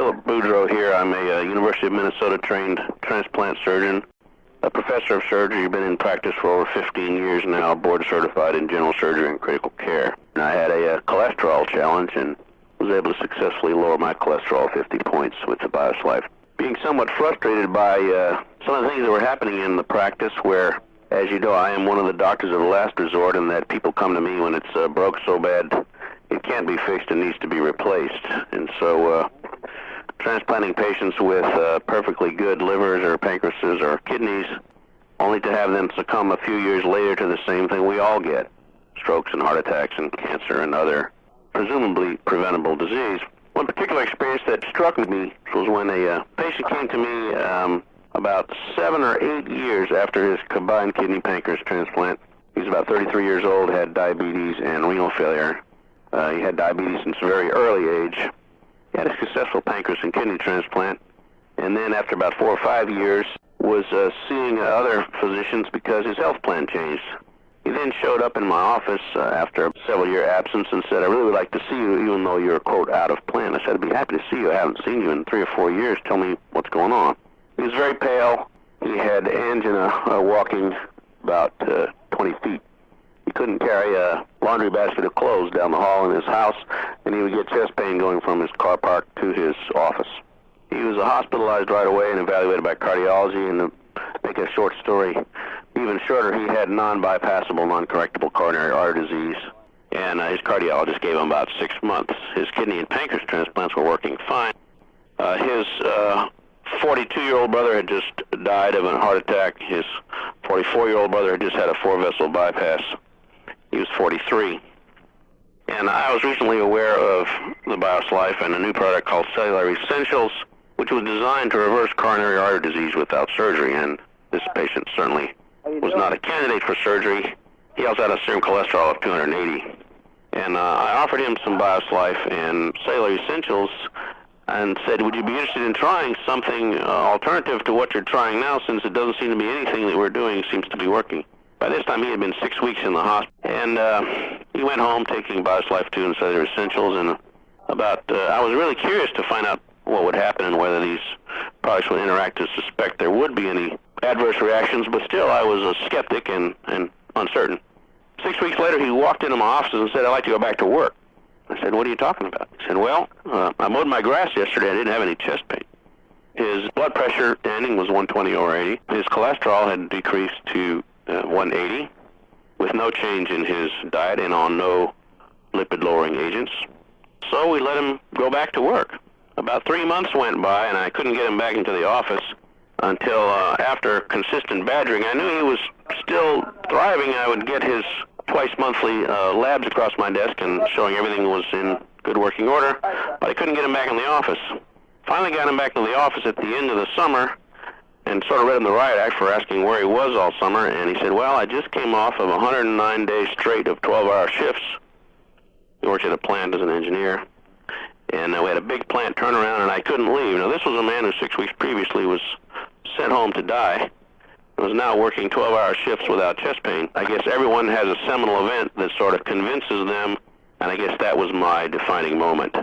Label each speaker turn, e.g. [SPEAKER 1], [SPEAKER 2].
[SPEAKER 1] Philip Boudreau here. I'm a University of Minnesota trained transplant surgeon, a professor of surgery, been in practice for over 15 years now, board certified in general surgery and critical care. And I had a cholesterol challenge and was able to successfully lower my cholesterol 50 points with the BiosLife. Being somewhat frustrated by some of the things that were happening in the practice where, as you know, I am one of the doctors of the last resort, and that people come to me when it's broke so bad it can't be fixed and needs to be replaced. And so transplanting patients with perfectly good livers or pancreases or kidneys, only to have them succumb a few years later to the same thing we all get, strokes and heart attacks and cancer and other presumably preventable disease. One particular experience that struck me was when a patient came to me about 7 or 8 years after his combined kidney pancreas transplant. He's about 33 years old, had diabetes and renal failure. He had diabetes since a very early age. He had a successful pancreas and kidney transplant, and then after about 4 or 5 years was seeing other physicians because his health plan changed. He then showed up in my office after a several-year absence and said, "I really would like to see you even though you're, quote, out of plan." I said, "I'd be happy to see you. I haven't seen you in 3 or 4 years. Tell me what's going on." He was very pale. He had angina walking about 20 feet. He couldn't carry a laundry basket of clothes down the hall in his house, and he would get chest pain going from his car park to his office. He was hospitalized right away and evaluated by cardiology, and to make a short story even shorter, he had non-bypassable, non-correctable coronary artery disease, and his cardiologist gave him about 6 months. His kidney and pancreas transplants were working fine. His 42-year-old brother had just died of a heart attack. His 44-year-old brother had just had a 4-vessel bypass. He was 43. And I was recently aware of the BiosLife and a new product called Cellular Essentials, which was designed to reverse coronary artery disease without surgery. And this patient certainly was not a candidate for surgery. He also had a serum cholesterol of 280. And I offered him some BiosLife and Cellular Essentials and said, "Would you be interested in trying something alternative to what you're trying now, since it doesn't seem to be anything that we're doing seems to be working?" By this time, he had been 6 weeks in the hospital, and he went home taking BiosLife 2 and Cellular Essentials, and I was really curious to find out what would happen and whether these products would interact to suspect there would be any adverse reactions, but still I was a skeptic and uncertain. 6 weeks later, he walked into my office and said, "I'd like to go back to work." I said, "What are you talking about?" He said, "Well, I mowed my grass yesterday. I didn't have any chest pain." His blood pressure standing was 120/80. His cholesterol had decreased to 180 with no change in his diet and on no lipid-lowering agents. So we let him go back to work. About 3 months went by, and I couldn't get him back into the office until after consistent badgering. I knew he was still thriving. I would get his twice-monthly labs across my desk and showing everything was in good working order, but I couldn't get him back in the office. Finally got him back in the office at the end of the summer and sort of read him the riot act for asking where he was all summer, and he said, "Well, I just came off of 109 days straight of 12-hour shifts." He worked at a plant as an engineer, and we had a big plant turnaround, and I couldn't leave. Now, this was a man who 6 weeks previously was sent home to die, and was now working 12-hour shifts without chest pain. I guess everyone has a seminal event that sort of convinces them, and I guess that was my defining moment.